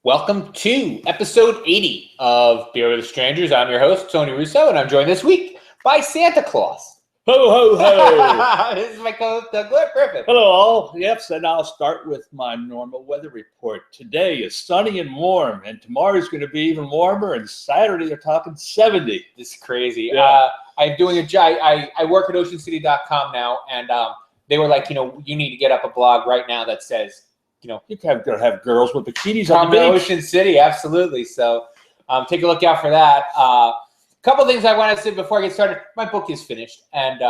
Welcome to episode 80 of Beer with Strangers. I'm your host, Tony Russo, and I'm joined this week by Santa Claus. Ho, ho, ho. This is my co-host, Doug Griffith. Hello, all. Yes, and I'll start with my normal weather report. Today is sunny and warm, and tomorrow's going to be even warmer, and Saturday they're talking 70. This is crazy. Yeah. I'm doing I work at oceancity.com now, and they were like, you need to get up a blog right now that says, You can't have girls with bikinis come on the to beach. Ocean City, absolutely. So take a look out for that. Couple things I want to say before I get started. My book is finished, and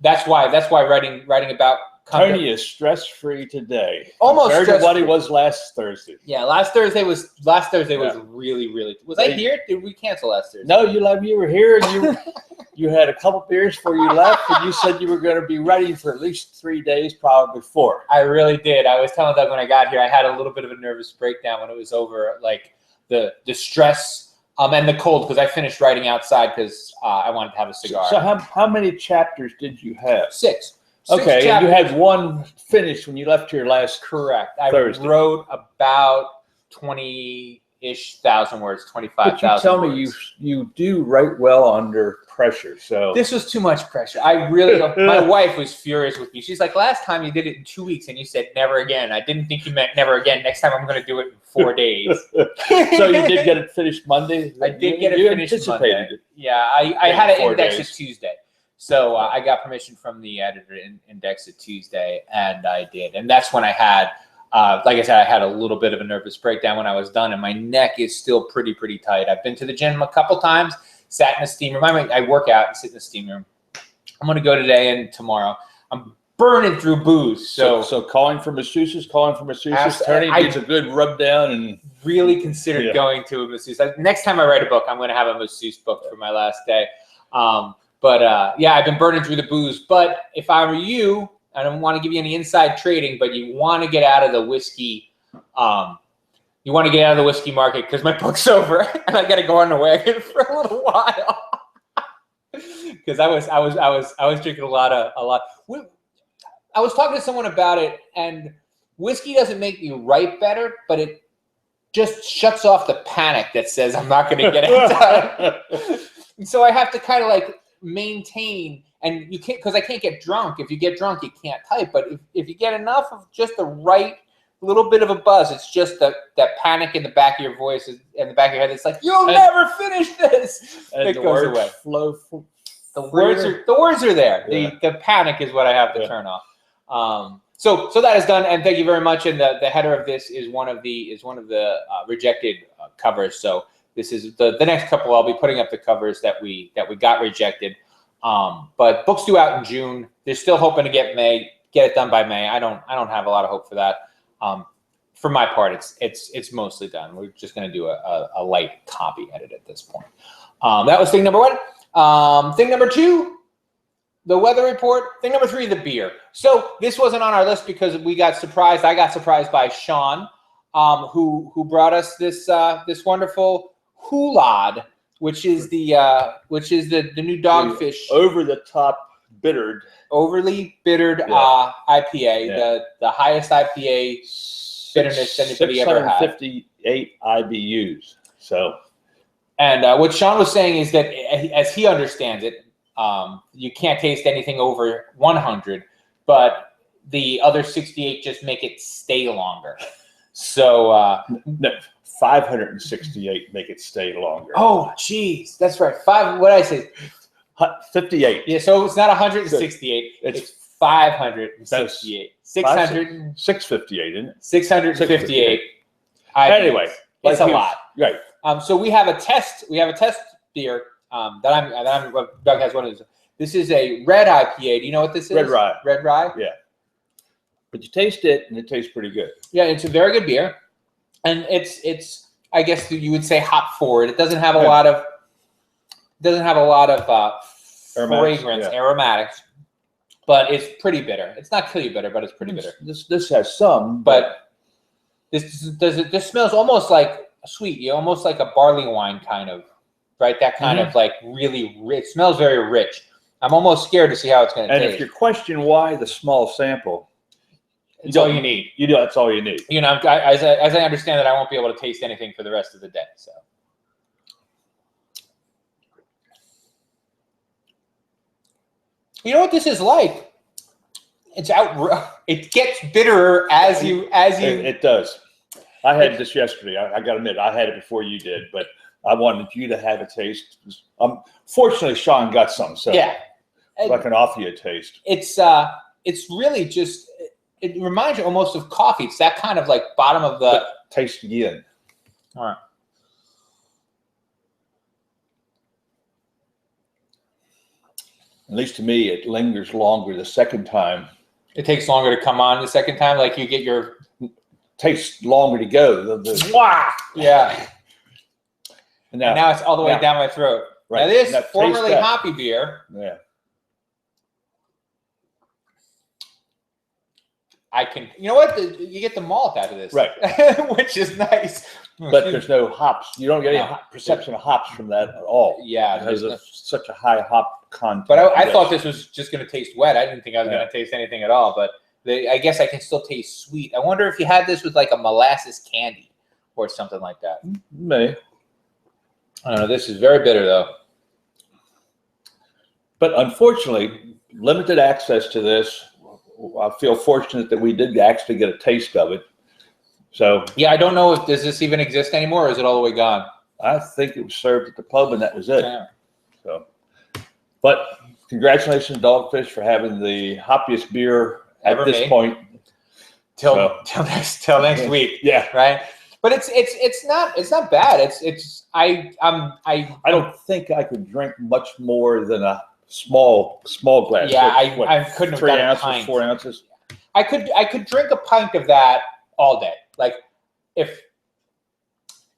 that's why writing about Tony is stress-free today. Almost compared to what stress-free. he was last Thursday. Yeah, last Thursday was really. Was I here? Did we cancel last Thursday? No, you were here, and you had a couple beers before you left, and you said you were going to be ready for at least 3 days, probably 4. I really did. I was telling Doug when I got here, I had a little bit of a nervous breakdown when it was over, like the stress and the cold, because I finished writing outside because I wanted to have a cigar. So how many chapters did you have? 6. Okay, and you chapters. had one finished when you left here last Correct. I Thursday. wrote about 20-ish thousand words, 25,000 But you tell me you do write well under pressure. So This was too much pressure. I really don't. My wife was furious with me. She's like, last time you did it in 2 weeks and you said never again. I didn't think you meant never again. Next time I'm going to do it in 4 days. so you did get it finished Monday? I did get it finished anticipated Monday. it. Yeah, I had to 4 index days. it Tuesday. So I got permission from the editor to index it Tuesday, and I did. And that's when I had, like I said, I had a little bit of a nervous breakdown when I was done, and my neck is still pretty tight. I've been to the gym a couple times, sat in the steam room. I work out and sit in the steam room. I'm going to go today and tomorrow. I'm burning through booze. So calling for masseuses, Tony needs a good rub down and really considered going to a masseuse. Next time I write a book, I'm going to have a masseuse booked for my last day. But I've been burning through the booze. But if I were you, I don't want to give you any inside trading, but you want to get out of the whiskey. You want to get out of the whiskey market because my book's over and I got to go on the wagon for a little while. Because I was drinking a lot. I was talking to someone about it, and whiskey doesn't make you write better, but it just shuts off the panic that says I'm not going to get it done. And so I have to kind of like maintain, and you can't, because I can't get drunk. If you get drunk, you can't type. But if you get enough of just the right little bit of a buzz, it's just that panic in the back of your voice and the back of your head. It's like, you'll never finish this. And it the goes words away. Flow. The words are there. Yeah. The panic is what I have to turn off. So that is done, and thank you very much. And the header of this is one of the rejected covers. So this is the next couple. I'll be putting up the covers that we got rejected. But books due out in June. They're still hoping to get it done by May. I don't have a lot of hope for that. For my part, it's mostly done. We're just going to do a light copy edit at this point. That was thing number 1. Thing number 2, the weather report. Thing number 3, the beer. So this wasn't on our list because we got surprised. I got surprised by Sean, who brought us this wonderful Hulad, which is the new Dogfish Over the top bittered. overly bittered IPA, the highest IPA bitterness anybody ever had. 658 IBUs. So. And what Sean was saying is that, as he understands it, you can't taste anything over 100, but the other 68 just make it stay longer. So No, 568 make it stay longer. oh, geez, that's right. What did I say? 58. Yeah, so it's not 168. It's 568. 600. 658, isn't it? 658. Anyway, it's a lot. Right. So we have a test. We have a test beer Doug has one of these. This is a red IPA. Do you know what this is? Red rye. Red rye. Yeah. But you taste it, and it tastes pretty good. Yeah, it's a very good beer, and it's I guess you would say hop forward. It doesn't have a lot of fragrance, aromatics, but it's pretty bitter. It's not kill you bitter, but it's pretty bitter. This has some, but this smells almost like sweet. Almost like a barley wine kind of, right? That kind of like really rich. It smells very rich. I'm almost scared to see how it's going to taste. And if you question why the small sample, It's all you need. You do. That's all you need. You know, as I understand that, I won't be able to taste anything for the rest of the day. So. You know what this is like? It's out. It gets bitterer as you. It does. I had this yesterday. I got to admit, I had it before you did, but I wanted you to have a taste. Fortunately, Sean got some, so yeah, I can offer you a taste. It's really just. It reminds you almost of coffee. It's that kind of like bottom of the. Taste again. All right. At least to me, it lingers longer the second time. It takes longer to come on the second time. Like you get your. Takes longer to go. Yeah. And now it's all the way now, down my throat. Right. Now this formerly hoppy beer. Yeah. I can, you know what? You get the malt out of this, right? Which is nice. But there's no hops. You don't get any perception of hops from that at all. Yeah, because of such a high hop content. But I thought this was just going to taste wet. I didn't think I was going to taste anything at all. But I guess I can still taste sweet. I wonder if you had this with like a molasses candy or something like that. May. I don't know. This is very bitter though. But unfortunately, limited access to this. I feel fortunate that we did actually get a taste of it. So yeah, I don't know if does this even exist anymore, or is it all the way gone? I think it was served at the pub, and that was it. Yeah. So, but congratulations, Dogfish, for having the hoppiest beer at this point. Till next week. Yeah. Right. But it's not bad. I don't think I could drink much more than a small glass. Yeah, I couldn't have 3 done ounces, a pint. 4 ounces. I could drink a pint of that all day. Like if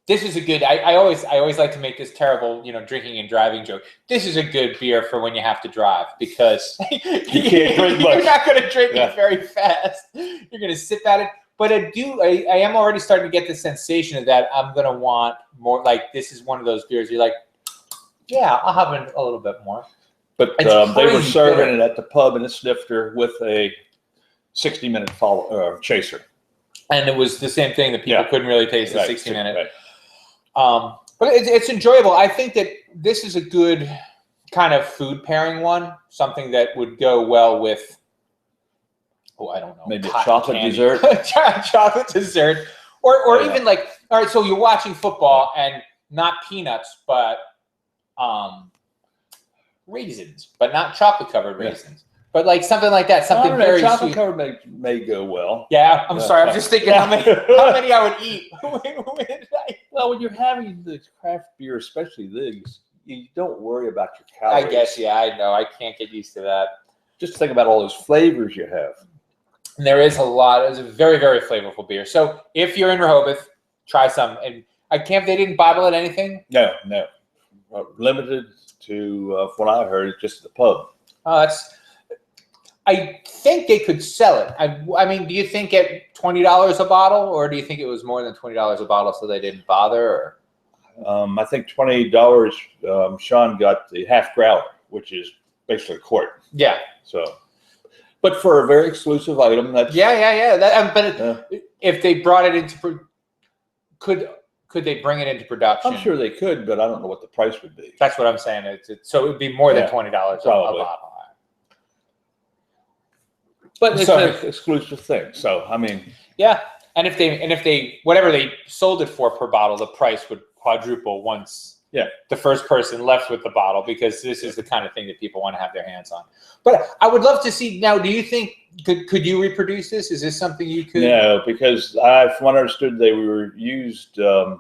this is a good. I always like to make this terrible, drinking and driving joke. This is a good beer for when you have to drive because you can't drink much. You're not going to drink it very fast. You're going to sip at it. But I am already starting to get the sensation of that I'm going to want more. Like this is one of those beers you're like, yeah, I'll have a little bit more. But they were serving it at the pub in a snifter with a 60-minute chaser. And it was the same thing that people couldn't really taste the 60-minute. Right. But it's enjoyable. I think that this is a good kind of food pairing one, something that would go well with, I don't know. Maybe a chocolate dessert. Chocolate dessert. Or even like, all right, so you're watching football and not peanuts, but raisins, but not chocolate-covered raisins. But like something like that, something very chocolate sweet. Covered may go well. Yeah, I'm sorry. I'm just thinking how many I would eat. Well, when you're having the craft beer, especially these, you don't worry about your calories. I guess, yeah, I know. I can't get used to that. Just think about all those flavors you have. And there is a lot. It's a very, very flavorful beer. So if you're in Rehoboth, try some. And they didn't bottle it anything? No. Limited to what I heard, just the pub. Oh, I think they could sell it. I mean, do you think at $20 a bottle, or do you think it was more than $20 a bottle, so they didn't bother? Or I think $20. Sean got the half growler, which is basically a quart. Yeah. So, but for a very exclusive item, that's but if they brought it into, could they bring it into production? I'm sure they could, but I don't know what the price would be. That's what I'm saying. So it would be more than $20 a bottle. But it's an exclusive thing. So I mean, yeah. And if they whatever they sold it for per bottle, the price would quadruple once the first person left with the bottle, because this is the kind of thing that people want to have their hands on. But I would love to see now. Do you think could you reproduce this? Is this something you could? No, because from what I understood, they were used a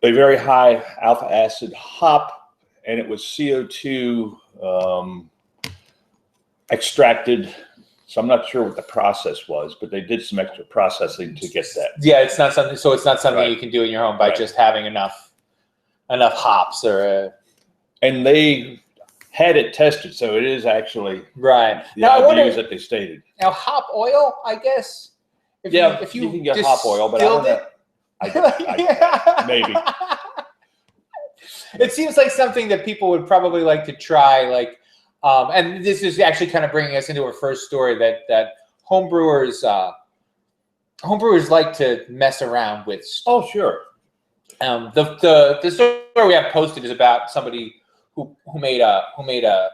very high alpha acid hop, and it was CO2 extracted. So I'm not sure what the process was, but they did some extra processing to get that. Yeah, it's not something. So it's not something you can do in your home by just having enough hops And they had it tested, so it is actually right. The IBUs that they stated. Now hop oil, I guess. If you can get hop oil, but I don't know. Maybe. It seems like something that people would probably like to try, like. And this is actually kind of bringing us into our first story that homebrewers like to mess around with stuff. Oh, sure. The story we have posted is about somebody who made a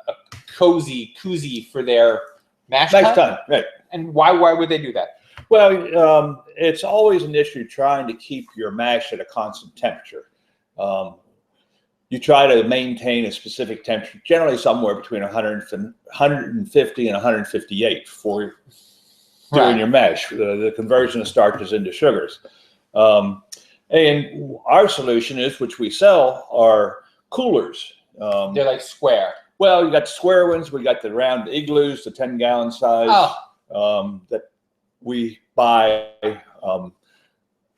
cozy koozie for their mash tun. Right. And why would they do that? Well, it's always an issue trying to keep your mash at a constant temperature. You try to maintain a specific temperature, generally somewhere between 150 and 158 for doing your mash, the conversion of starches into sugars. And our solution is, which we sell, are coolers. They're like square. Well, you got the square ones. We got the round igloos, the 10-gallon size that we buy.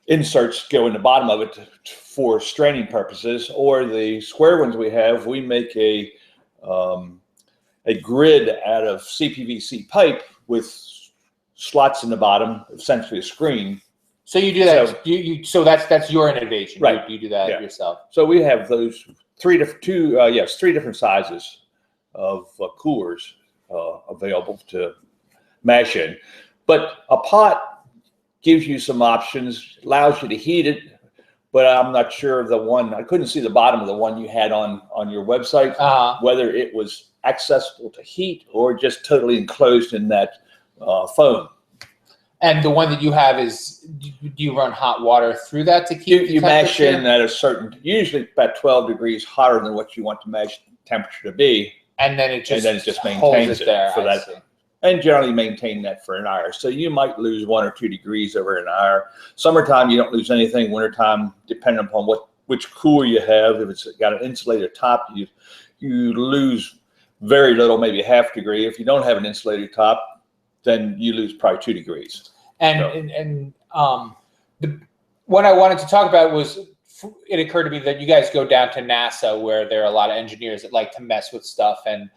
Inserts go in the bottom of it for straining purposes, or the square ones we have, we make a grid out of CPVC pipe with slots in the bottom, essentially a screen. So you do that. So that's your innovation, right? You do that yourself. So we have those three different sizes of coolers available to mash in, but a pot gives you some options, allows you to heat it, but I'm not sure of the one. I couldn't see the bottom of the one you had on your website, whether it was accessible to heat or just totally enclosed in that foam. And the one that you have is, do you run hot water through that to keep you mash in at a certain, usually about 12 degrees hotter than what you want the mash temperature to be. And then it just maintains it there for that. And generally maintain that for an hour. So you might lose 1 or 2 degrees over an hour. Summertime, you don't lose anything. Wintertime, depending upon which cooler you have, if it's got an insulated top, you lose very little, maybe a half degree. If you don't have an insulated top, then you lose probably 2 degrees. What I wanted to talk about was, it occurred to me that you guys go down to NASA, where there are a lot of engineers that like to mess with stuff. And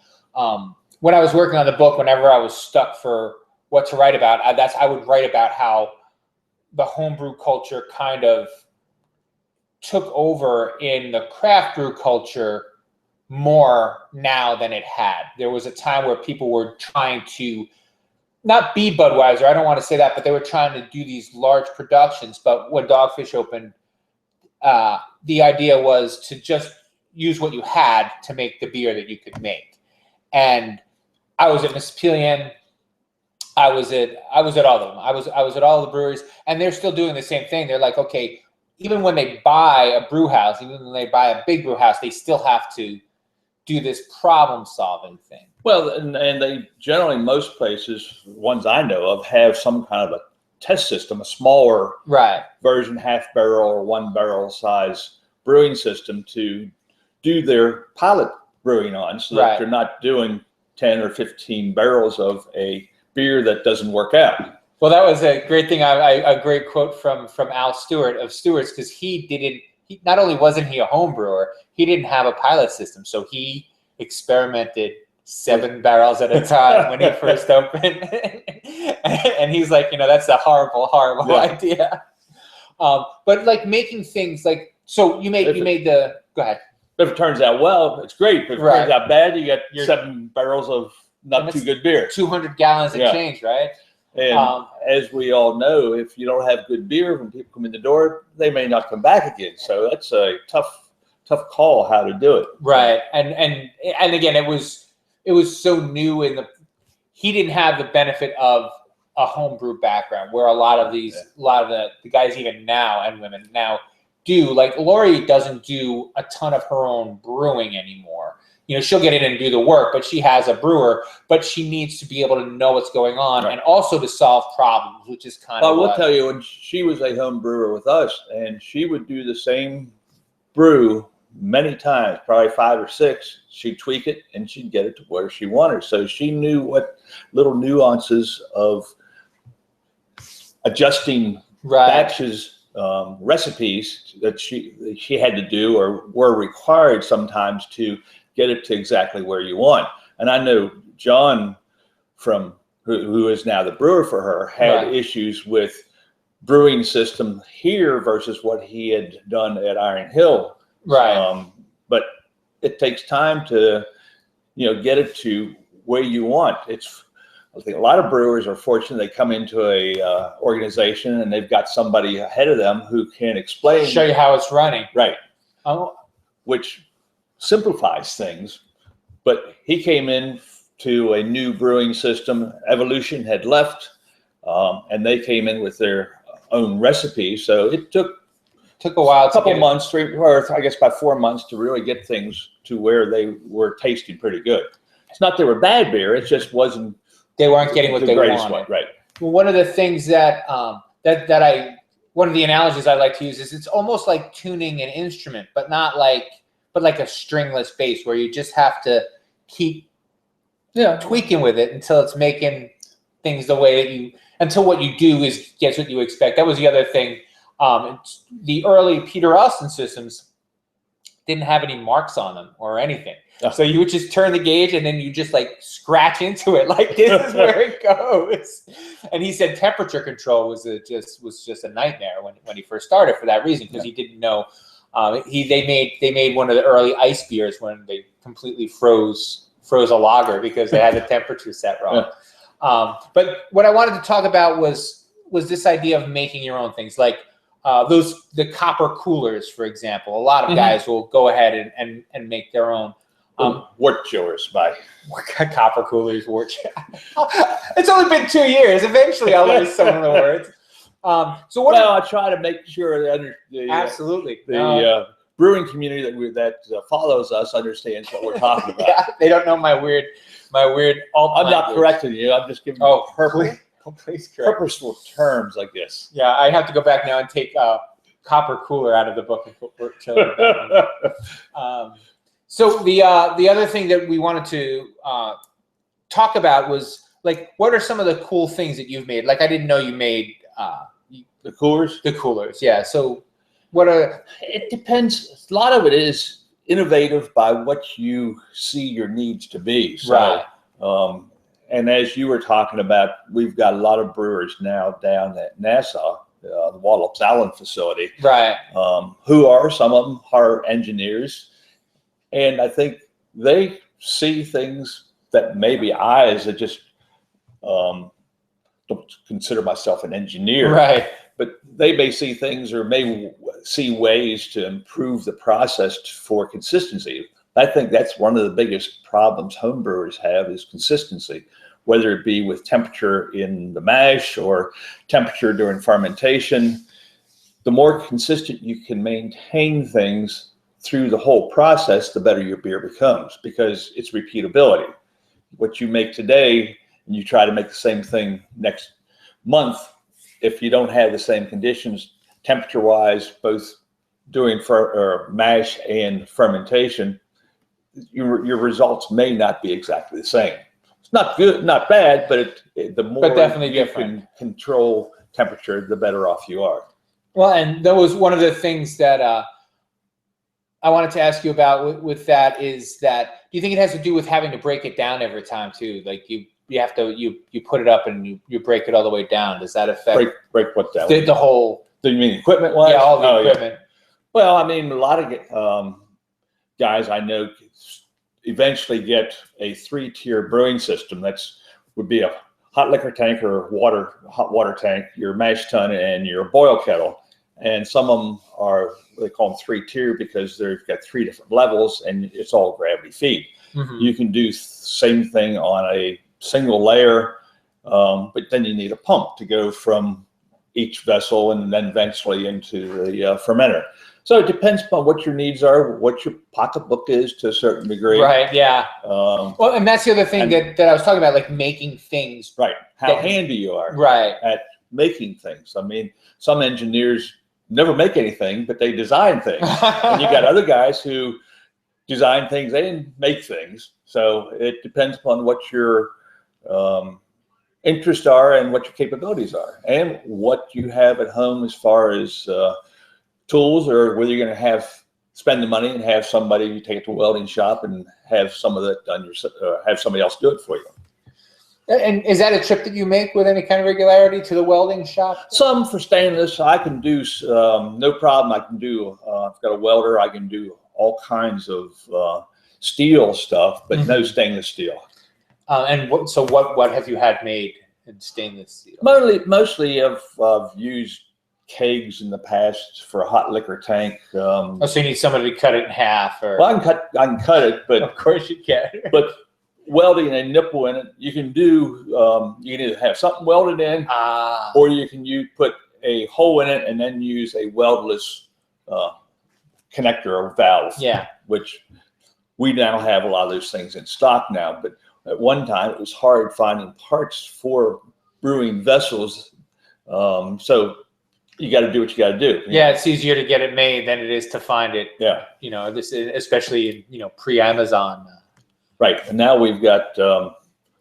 when I was working on the book, whenever I was stuck for what to write about, I would write about how the homebrew culture kind of took over in the craft brew culture more now than it had. There was a time where people were trying to not be Budweiser, I don't want to say that, but they were trying to do these large productions. But when Dogfish opened, the idea was to just use what you had to make the beer that you could make. And I was at Mississippian. I was at all of them. I was at all the breweries, and they're still doing the same thing. They're like, okay, even when they buy a brew house, even when they buy a big brew house, they still have to do this problem-solving thing. Well, and they generally, most places, ones I know of, have some kind of a test system, a smaller version, half barrel or 1 barrel size brewing system to do their pilot brewing on, so that you're not doing 10 or 15 barrels of a beer that doesn't work out. Well, that was a great thing. A great quote from Al Stewart of Stewart's, because he not only wasn't he a home brewer, he didn't have a pilot system, so he experimented 7 barrels at a time when he first opened. And he's like, that's a horrible idea. But like making things like, so you made the, go ahead. If it turns out well, it's great. But if it turns out bad, you get 7 barrels of not too good beer. 200 gallons of change, right? And as we all know, if you don't have good beer, when people come in the door, they may not come back again. So that's a tough call how to do it. Right. And again, it was so new he didn't have the benefit of a homebrew background, where a lot of the guys even now, and women now, do. Like Lori doesn't do a ton of her own brewing anymore. She'll get in and do the work, but she has a brewer, but she needs to be able to know what's going on and also to solve problems, which is kind of. I will tell you, when she was a home brewer with us, and she would do the same brew many times, probably 5 or 6, she'd tweak it and she'd get it to where she wanted. So she knew what little nuances of adjusting batches, recipes that she had to do, or were required sometimes to get it to exactly where you want. And I know John, who is now the brewer for her, had issues with brewing system here versus what he had done at Iron Hill. But it takes time to, get it to where you want. It's I think a lot of brewers are fortunate. They come into a organization and they've got somebody ahead of them who can explain, show you how it's running. Right. Oh, Which simplifies things. But he came in to a new brewing system. Evolution had left, and they came in with their own recipe. So it took a while, a couple months, or I guess about 4 months, to really get things to where they were tasting pretty good. It's not they were bad beer; it just wasn't. They weren't getting what the they greatest wanted. one, right? Well, one of the things one of the analogies I like to use is it's almost like tuning an instrument, but like a stringless bass where you just have to keep tweaking with it until it's making things the way that until what you do gets what you expect. That was the other thing. The early Peter Austin systems didn't have any marks on them or anything. So you would just turn the gauge and then you just like scratch into it. Like, this is where it goes. And he said temperature control was just a nightmare when he first started for that reason, because he didn't know. They made one of the early ice beers when they completely froze a lager because they had the temperature set wrong. But what I wanted to talk about was this idea of making your own things, like the copper coolers, for example. A lot of guys will go ahead and make their own. Wort chillers by copper coolers, wort. It's only been 2 years. Eventually, I'll learn some of the words. So what? Well, I try to make sure that absolutely the brewing community that follows us understands what we're talking about. Yeah, they don't know my weird. I'm not correcting you. I'm just giving you please correct. purposeful terms like this. Yeah, I have to go back now and take copper cooler out of the book and put wort chiller back. So the other thing that we wanted to talk about was, like, what are some of the cool things that you've made? Like, I didn't know you made the coolers. The coolers, yeah. So what are? It depends. A lot of it is innovative by what you see your needs to be. So, right. And as you were talking about, we've got a lot of brewers now down at Nassau, the Wallops Allen facility, right? Some of them are engineers. And I think they see things that maybe I, as a just don't consider myself an engineer, right? But they may see things or may see ways to improve the process for consistency. I think that's one of the biggest problems home brewers have, is consistency, whether it be with temperature in the mash or temperature during fermentation. The more consistent you can maintain things through the whole process, the better your beer becomes, because it's repeatability. What you make today and you try to make the same thing next month, if you don't have the same conditions temperature-wise, both doing mash and fermentation, your results may not be exactly the same. It's not good, not bad, but the more definitely you different. can control temperature, the better off you are. Well, and that was one of the things that I wanted to ask you about with that, is that, do you think it has to do with having to break it down every time too? Like you have to you put it up and you break it all the way down. Does that affect break what down? The whole. Do you mean equipment wise? Yeah, all the equipment. Yeah. Well, I mean, a lot of guys I know eventually get a 3-tier brewing system. Would be a hot liquor tank or hot water tank, your mash tun, and your boil kettle. And some of them they call them 3-tier because they've got 3 different levels and it's all gravity feed. Mm-hmm. You can do same thing on a single layer, but then you need a pump to go from each vessel and then eventually into the fermenter. So it depends upon what your needs are, what your pocketbook is to a certain degree. Right, yeah. Well, and that's the other thing that I was talking about, like making things. Right, how handy you are at making things. I mean, some engineers never make anything, but they design things. And you got other guys who design things and make things. So it depends upon what your interests are and what your capabilities are and what you have at home as far as tools, or whether you're going to spend the money and have somebody take it to a welding shop and have some of that done yourself, have somebody else do it for you. And is that a trip that you make with any kind of regularity to the welding shop? Some for stainless. I can do no problem. I can do. I've got a welder. I can do all kinds of steel stuff, but no stainless steel. So what have you had made in stainless steel? Mostly I've used kegs in the past for a hot liquor tank. So you need somebody to cut it in half, or well, I can cut it, but of course you can. But welding a nipple in it, you can do. You can either have something welded in, or you can put a hole in it and then use a weldless connector or valve. Yeah. Which we now have a lot of those things in stock now, but at one time it was hard finding parts for brewing vessels. So you got to do what you got to do. Yeah, it's easier to get it made than it is to find it. Yeah. This is especially pre-Amazon. Right. And now we've got,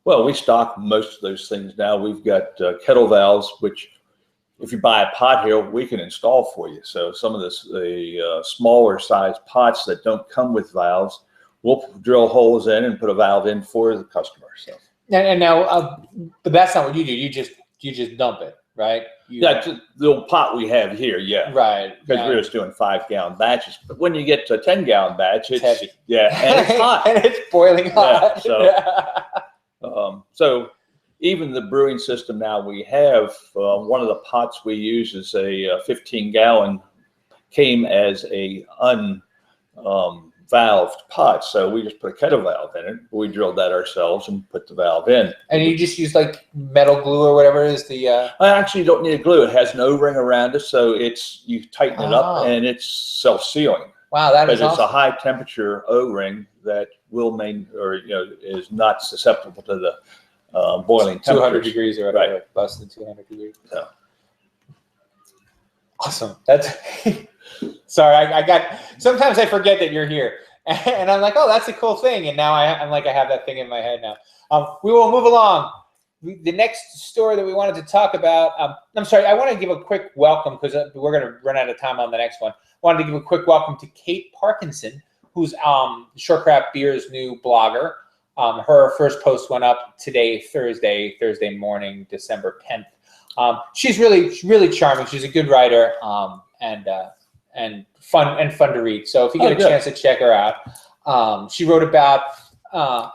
we stock most of those things now. We've got kettle valves, which if you buy a pot here, we can install for you. So some of the smaller size pots that don't come with valves, we'll drill holes in and put a valve in for the customer. So. And now, but that's not what you do. You just dump it, right? That's the little pot we have here, yeah. Right. Because we're just doing 5-gallon batches. But when you get to a 10-gallon batch, it's heavy. Yeah, and it's hot. And it's boiling hot. Yeah, so even the brewing system now we have, one of the pots we use is a 15-gallon, came as a valved pot, so we just put a kettle valve in it. We drilled that ourselves and put the valve in. And you just use like metal glue or whatever it is the. I actually don't need a glue. It has an O-ring around it, so you tighten it up and it's self-sealing. Wow, that is awesome. It's a high temperature O-ring that is not susceptible to the boiling temperature. 200 degrees or whatever, right. Less than 200 degrees. So. Awesome. That's. Sorry, sometimes I forget that you're here, and I'm like, oh, that's a cool thing, and now I'm like, I have that thing in my head now. We will move along. The next story that we wanted to talk about, I'm sorry, I want to give a quick welcome because we're going to run out of time on the next one. I wanted to give a quick welcome to Kate Parkinson, who's Short Craft Beer's new blogger. Her first post went up today, Thursday morning, December 10th. She's really charming. She's a good writer, and fun to read. So if you get a chance to check her out, she wrote about,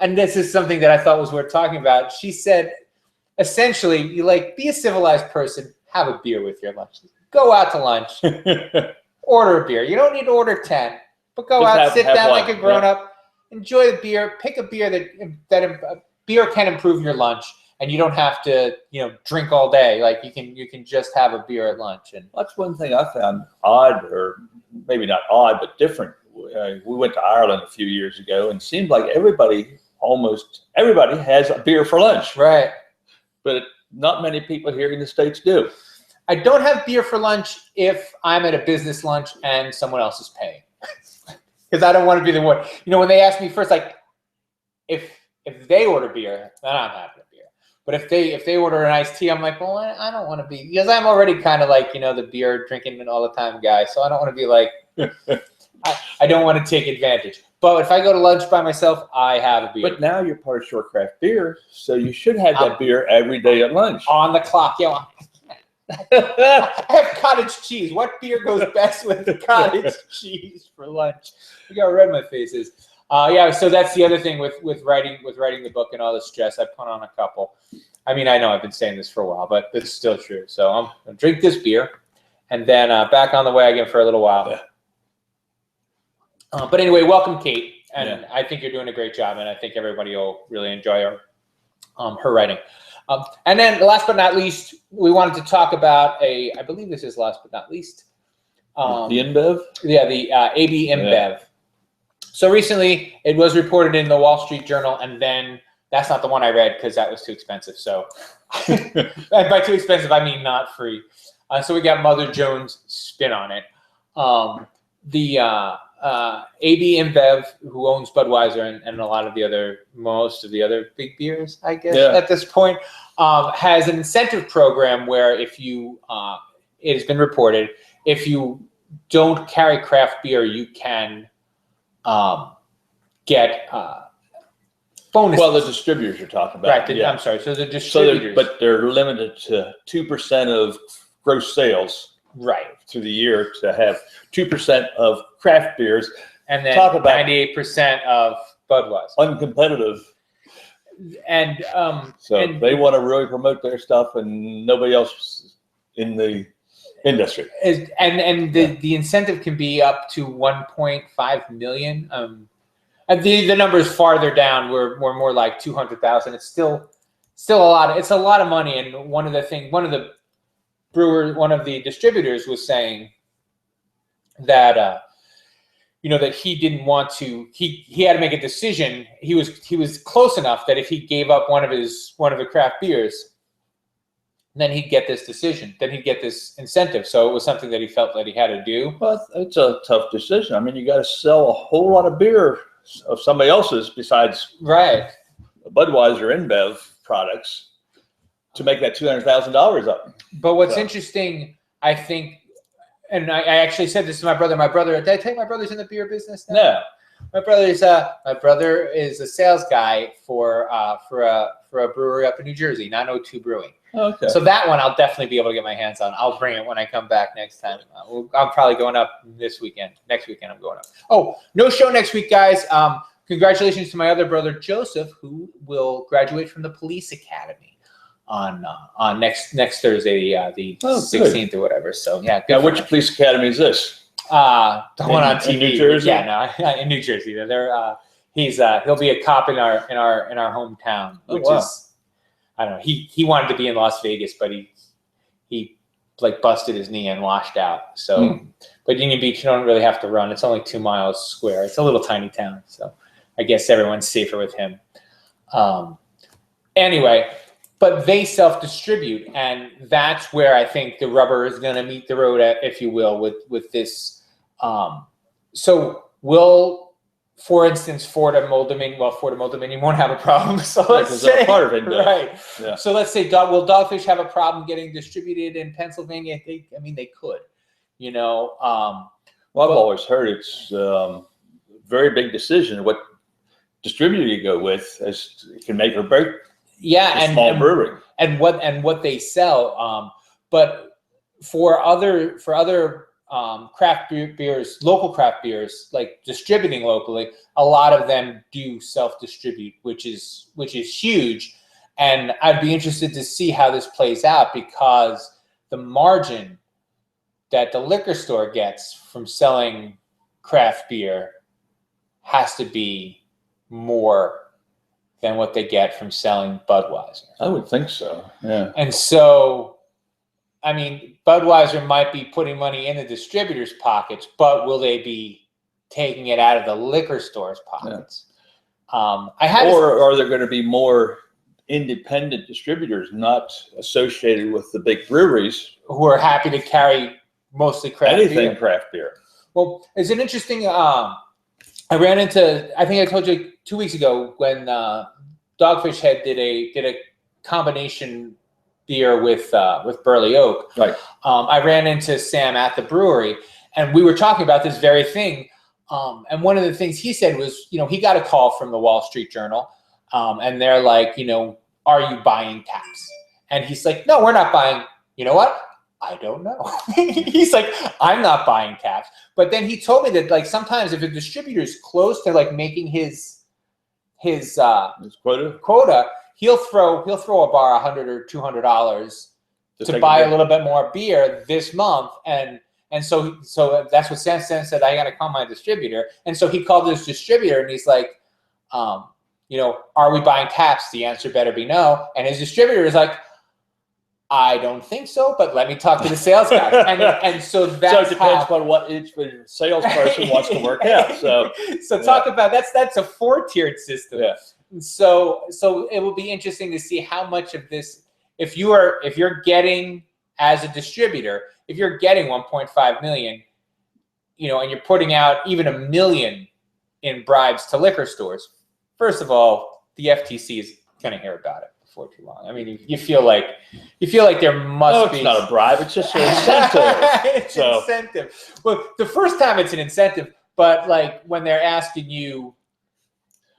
and this is something that I thought was worth talking about. She said, essentially, be a civilized person, have a beer with your lunch. Go out to lunch, order a beer. You don't need to order 10, but go out, sit down like a grown-up, enjoy the beer, pick a beer that beer can improve your lunch. And you don't have to, drink all day. Like you can just have a beer at lunch. And that's one thing I found odd, or maybe not odd, but different. We went to Ireland a few years ago, and it seemed like almost everybody has a beer for lunch. Right. But not many people here in the States do. I don't have beer for lunch if I'm at a business lunch and someone else is paying, because I don't want to be the one. When they ask me first, like if they order beer, then I'm having a beer. But if they order an iced tea, I'm like, well, I don't want to be, because I'm already kind of like, the beer drinking all the time guy. So I don't want to be like, I don't want to take advantage. But if I go to lunch by myself, I have a beer. But now you're part of Short Craft Beer, so you should have that beer every day at lunch. On the clock, yeah. I have cottage cheese. What beer goes best with cottage cheese for lunch? Look how red my face is. So that's the other thing with writing the book and all the stress. I put on a couple. I mean, I know I've been saying this for a while, but it's still true. So I'm going to drink this beer and then back on the wagon for a little while. Yeah. But anyway, welcome, Kate. And I think you're doing a great job, and I think everybody will really enjoy her writing. And then last but not least, we wanted to talk about I believe this is last but not least. The InBev? Yeah, the AB InBev. Yeah. So recently, it was reported in the Wall Street Journal, and then that's not the one I read because that was too expensive. So and by too expensive, I mean not free. So we got Mother Jones' spin on it. The AB InBev, who owns Budweiser and most of the other big beers, I guess, at this point, has an incentive program where if you, it has been reported, if you don't carry craft beer, you can get bonuses. Well, the distributors you're talking about. Right. I'm sorry. So the distributors. But they're limited to 2% of gross sales. Right. Through the year to have 2% of craft beers. And then 98% of Budweiser. Uncompetitive. So they want to really promote their stuff, and nobody else in the industry. The incentive can be up to 1.5 million. The number is farther down. We're more like 200,000. It's still a lot. It's a lot of money. And one of the distributors was saying that that he didn't want to. He had to make a decision. He was close enough that if he gave up one of the craft beers, then he'd get this decision. Then he'd get this incentive. So it was something that he felt that he had to do. Well, it's a tough decision. I mean, you got to sell a whole lot of beer of somebody else's besides Budweiser InBev products to make that $200,000 up. But what's interesting, I think, and I actually said this to my brother. My brother, did I tell you my brother's in the beer business now? No. My brother is a sales guy for a brewery up in New Jersey, 902 Brewing. Okay. So that one I'll definitely be able to get my hands on. I'll bring it when I come back next time. I'm probably going up this weekend. Next weekend I'm going up. Oh, no show next week, guys. Congratulations to my other brother Joseph, who will graduate from the police academy on next Thursday, the 16th or whatever. So yeah. Now, which police academy is this? The one on TV. In New Jersey? Yeah, no, in New Jersey. He'll be a cop in our hometown, which is, I don't know. He wanted to be in Las Vegas, but he like busted his knee and washed out. So, but Union Beach, you don't really have to run. It's only 2 miles square. It's a little tiny town, so I guess everyone's safer with him. Anyway, but they self-distribute, and that's where I think the rubber is going to meet the road, if you will, with this. So will, for instance, Ford of Old Dominion won't have a problem. So let's say they're part of it, right. Yeah. So let's say, will Dogfish have a problem getting distributed in Pennsylvania? They could. Well, I've always heard it's a very big decision what distributor you go with, as it can make or break. Yeah, a small brewery and what they sell. But for other craft beers, local craft beers, like distributing locally, a lot of them do self-distribute, which is huge. And I'd be interested to see how this plays out, because the margin that the liquor store gets from selling craft beer has to be more than what they get from selling Budweiser. I would think so, yeah. And so, I mean, Budweiser might be putting money in the distributors' pockets, but will they be taking it out of the liquor store's pockets? Yeah. Or are there going to be more independent distributors not associated with the big breweries who are happy to carry mostly craft beer? Craft beer. Well, it's an interesting. I ran into. I think I told you 2 weeks ago when Dogfish Head did a combination beer with Burley Oak. Right. I ran into Sam at the brewery, and we were talking about this very thing. And one of the things he said was, he got a call from the Wall Street Journal, and they're like, are you buying taps? And he's like, no, we're not buying. You know what? I don't know. He's like, I'm not buying taps. But then he told me that, like, sometimes if a distributor is close to like making his quota, he'll throw a bar $100 or $200 to buy a little bit more beer this month, and so that's what Sam said. I got to call my distributor, and so he called this distributor, and he's like, are we buying taps? The answer better be no. And his distributor is like, I don't think so, but let me talk to the sales guy. And so that's it depends on what each salesperson wants to work out. So talk about that's a 4-tiered system. Yeah. So it will be interesting to see how much of this, if you're getting, as a distributor, if you're getting 1.5 million, and you're putting out even $1 million in bribes to liquor stores. First of all, the FTC is going to hear about it before too long. I mean, you feel like there must be. It's not a bribe. It's just an incentive. It's an incentive. Well, the first time it's an incentive, but like when they're asking you,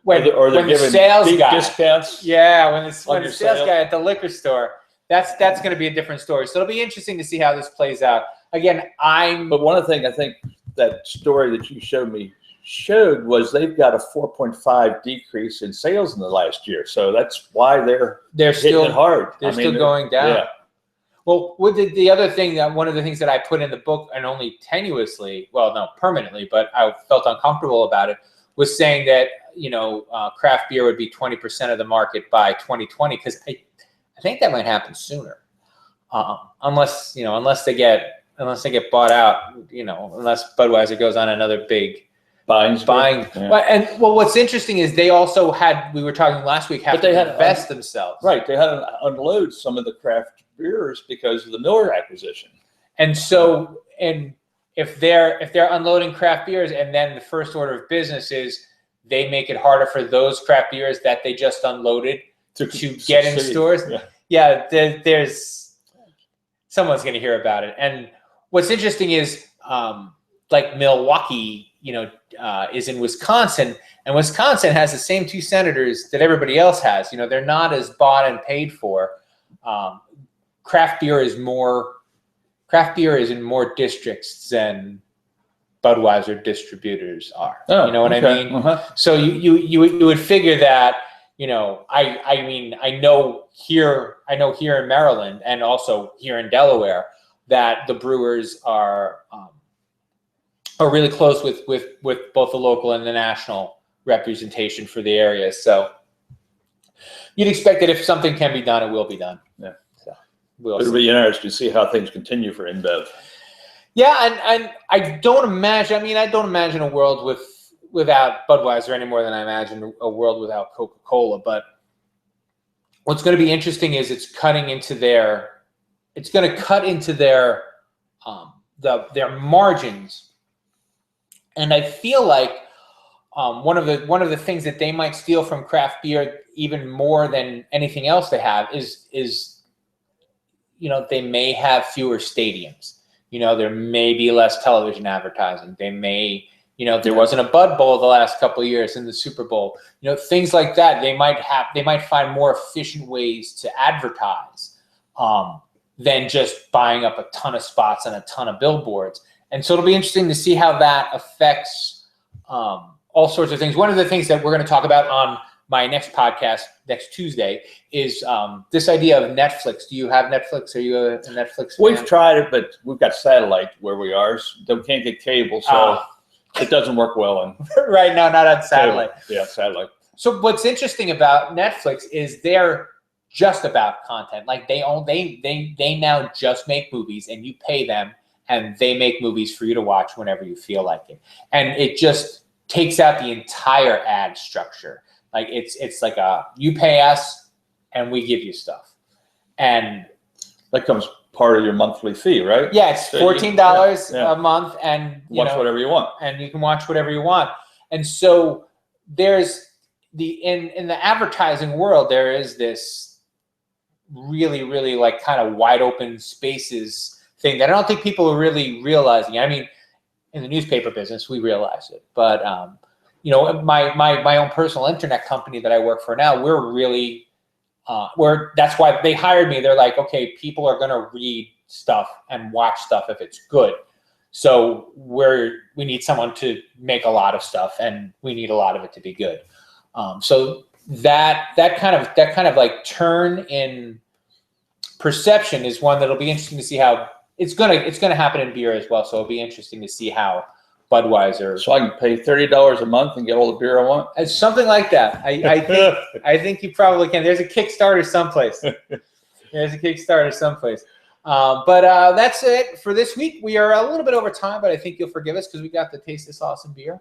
when the sales guy discounts. Yeah, when the sales guy at the liquor store, that's going to be a different story. So it'll be interesting to see how this plays out. Again, But one of the things I think that story that you showed me showed was they've got a 4.5 decrease in sales in the last year. So that's why they're hitting still it hard. They're still going down. Yeah. Well, with the other thing that one of the things that I put in the book, and only tenuously, well, no, permanently, but I felt uncomfortable about it, was saying that craft beer would be 20% of the market by 2020, because I think that might happen sooner, unless they get bought out, unless Budweiser goes on another big buying. Yeah. What's interesting is they also we were talking last week, have to invest themselves. Right. They had to unload some of the craft brewers because of the Miller acquisition. And so, and if they're unloading craft beers, and then the first order of business is they make it harder for those craft beers that they just unloaded to get in stores. Yeah, there's someone's going to hear about it. And what's interesting is, like Milwaukee, is in Wisconsin, and Wisconsin has the same two senators that everybody else has. They're not as bought and paid for. Craft beer is in more districts than Budweiser distributors are. Oh, you know what I mean? Uh-huh. So you would figure that, I know here in Maryland and also here in Delaware that the brewers are really close with both the local and the national representation for the area. So you'd expect that if something can be done, it will be done. Yeah. So it'll be interesting to see how things continue for InBev. Yeah, and I don't imagine a world without Budweiser any more than I imagine a world without Coca-Cola. But what's going to be interesting is it's going to cut into their margins. And I feel like one of the things that they might steal from craft beer even more than anything else they have is they may have fewer stadiums. There may be less television advertising. They may, there wasn't a Bud Bowl the last couple of years in the Super Bowl. Things like that. They might find more efficient ways to advertise than just buying up a ton of spots and a ton of billboards. And so it'll be interesting to see how that affects all sorts of things. One of the things that we're going to talk about on my next podcast next Tuesday is this idea of Netflix. Do you have Netflix? Are you a Netflix fan? We've tried it, but we've got satellite where we are. So we can't get cable, so it doesn't work well. Right now, not on satellite. Yeah, satellite. So what's interesting about Netflix is they're just about content. Like they now just make movies, and you pay them, and they make movies for you to watch whenever you feel like it. And it just takes out the entire ad structure. Like it's like you pay us and we give you stuff. And that comes part of your monthly fee, right? Yeah, it's $14 a month, and watch whatever you want. And you can watch whatever you want. And so there's in the advertising world, there is this really, really like kind of wide open spaces thing that I don't think people are really realizing. I mean, in the newspaper business, we realize it, but my own personal internet company that I work for now, we're really that's why they hired me. They're like, okay, people are going to read stuff and watch stuff if it's good. So we need someone to make a lot of stuff, and we need a lot of it to be good. So that kind of like turn in perception is one that'll be interesting to see how it's gonna happen in beer as well. So it'll be interesting to see how Budweiser. So I can pay $30 a month and get all the beer I want. It's something like that. I think you probably can. There's a Kickstarter someplace. But that's it for this week. We are a little bit over time, but I think you'll forgive us because we got to taste this awesome beer.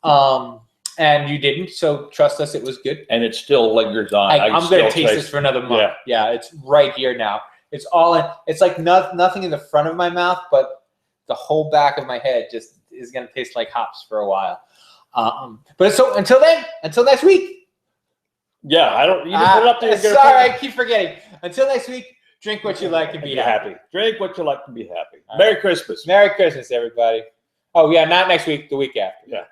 And you didn't, so trust us, it was good. And it still lingers on. I'm going to taste this for another month. Yeah, it's right here now. It's all in. It's like nothing in the front of my mouth, but the whole back of my head just is going to taste like hops for a while. But so until next week. Yeah, I don't. You can put it up there. Sorry, I keep forgetting. Until next week, drink what you like and be happy. Drink what you like and be happy. Merry Christmas. Merry Christmas, everybody. Oh yeah, not next week. The week after. Yeah.